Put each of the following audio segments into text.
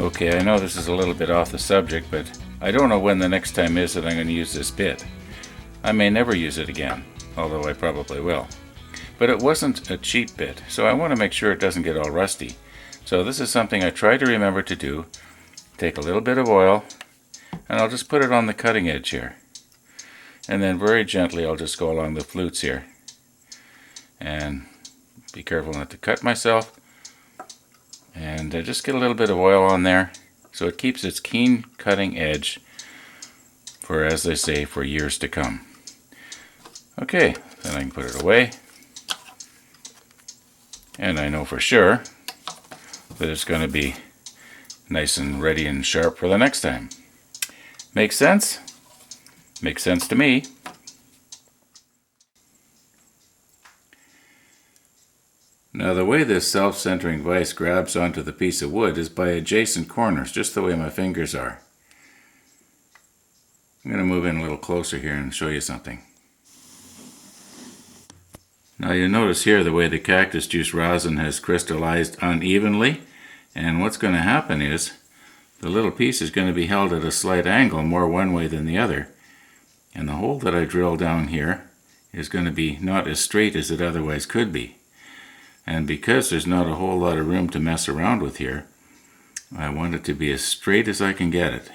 Okay, I know this is a little bit off the subject, but I don't know when the next time is that I'm going to use this bit. I may never use it again, although I probably will. But it wasn't a cheap bit, so I want to make sure it doesn't get all rusty. So this is something I try to remember to do. Take a little bit of oil, and I'll just put it on the cutting edge here. And then very gently I'll just go along the flutes here. And be careful not to cut myself. And just get a little bit of oil on there so it keeps its keen cutting edge for, as they say, for years to come. Okay, then I can put it away. And I know for sure that it's going to be nice and ready and sharp for the next time. Makes sense? Makes sense to me. Now the way this self-centering vise grabs onto the piece of wood is by adjacent corners, just the way my fingers are. I'm going to move in a little closer here and show you something. Now you'll notice here the way the cactus juice rosin has crystallized unevenly, and what's going to happen is the little piece is going to be held at a slight angle, more one way than the other, and the hole that I drill down here is going to be not as straight as it otherwise could be. And because there's not a whole lot of room to mess around with here, I want it to be as straight as I can get it.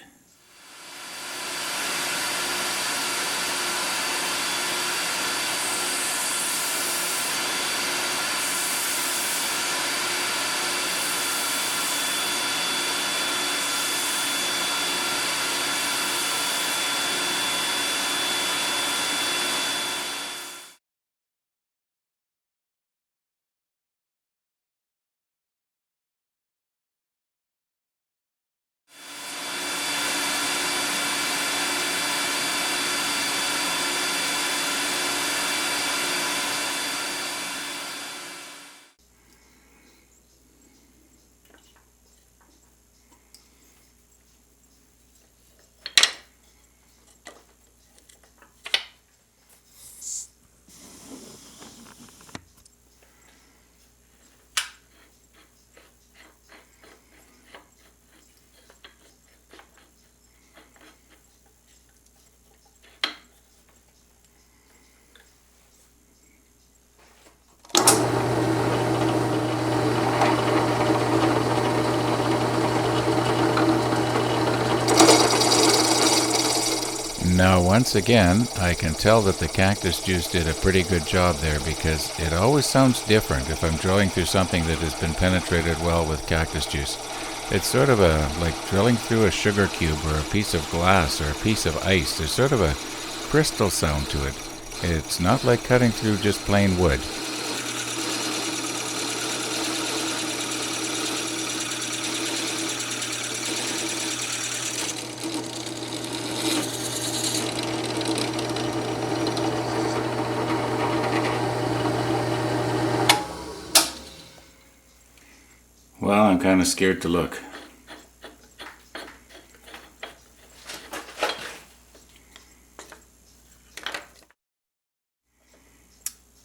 Now once again, I can tell that the cactus juice did a pretty good job there, because it always sounds different if I'm drilling through something that has been penetrated well with cactus juice. It's sort of like drilling through a sugar cube or a piece of glass or a piece of ice. There's sort of a crystal sound to it. It's not like cutting through just plain wood. Well, I'm kind of scared to look.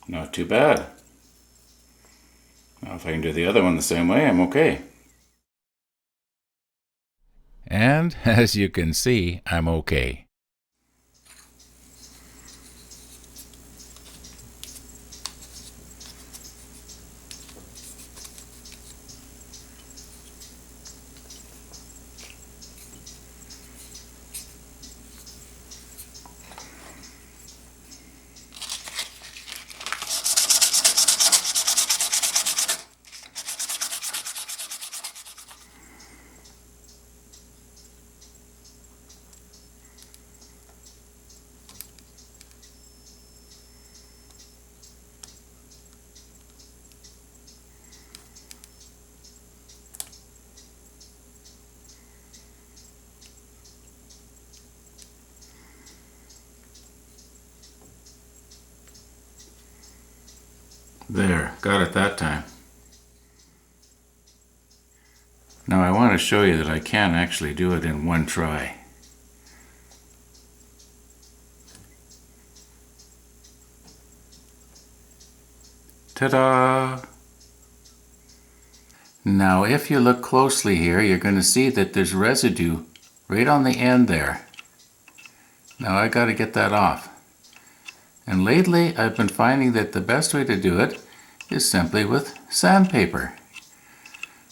Not too bad. Now if I can do the other one the same way, I'm okay. And as you can see, I'm okay. There, got it that time. Now I want to show you that I can actually do it in one try. Ta-da! Now if you look closely here, you're going to see that there's residue right on the end there. Now I got to get that off. And lately I've been finding that the best way to do it is simply with sandpaper.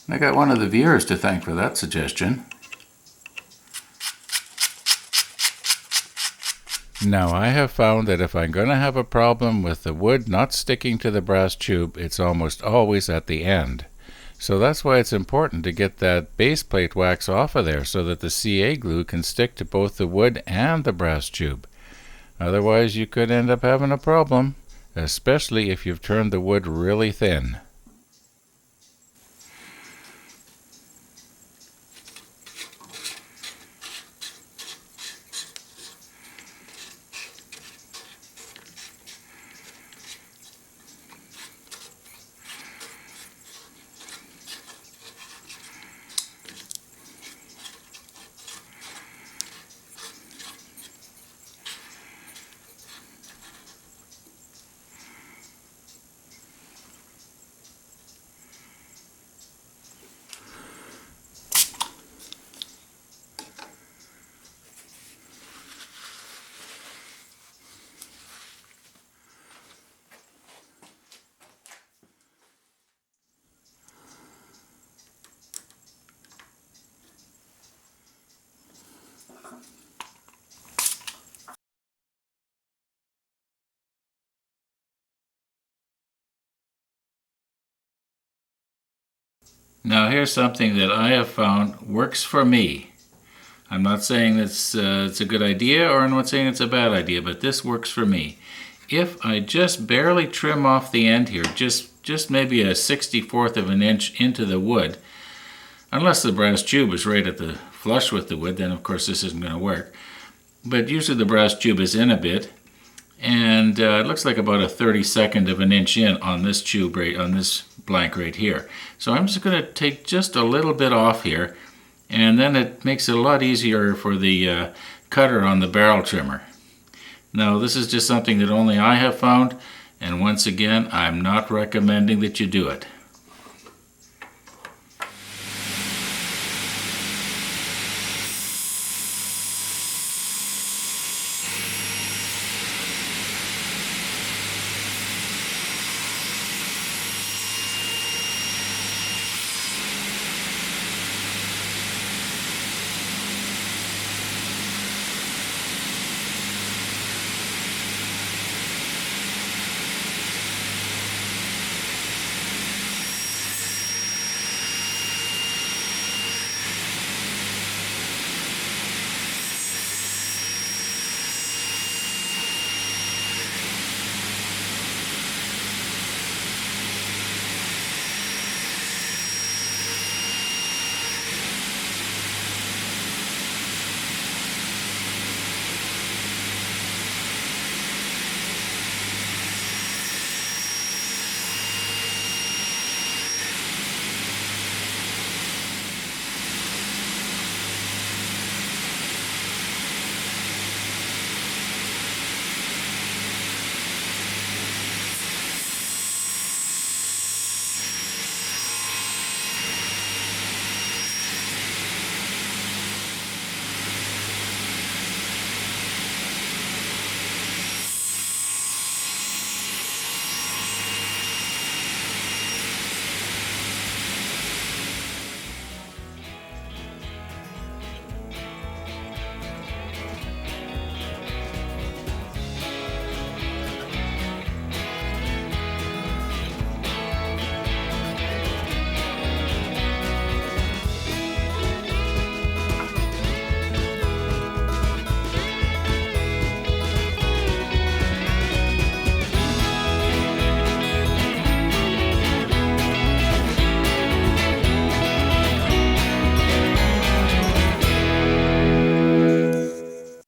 I got one of the viewers to thank for that suggestion. Now I have found that if I'm going to have a problem with the wood not sticking to the brass tube, it's almost always at the end. So that's why it's important to get that base plate wax off of there so that the CA glue can stick to both the wood and the brass tube. Otherwise you could end up having a problem, especially if you've turned the wood really thin. Now here's something that I have found works for me. I'm not saying it's a good idea, or I'm not saying it's a bad idea, but this works for me. If I just barely trim off the end here, just maybe a 64th of an inch into the wood, unless the brass tube is right at the flush with the wood, then of course this isn't going to work. But usually the brass tube is in a bit, and it looks like about a 32nd of an inch in on this tube right on this blank right here. So I'm just going to take just a little bit off here, and then it makes it a lot easier for the cutter on the barrel trimmer. Now this is just something that only I have found, and once again I'm not recommending that you do it.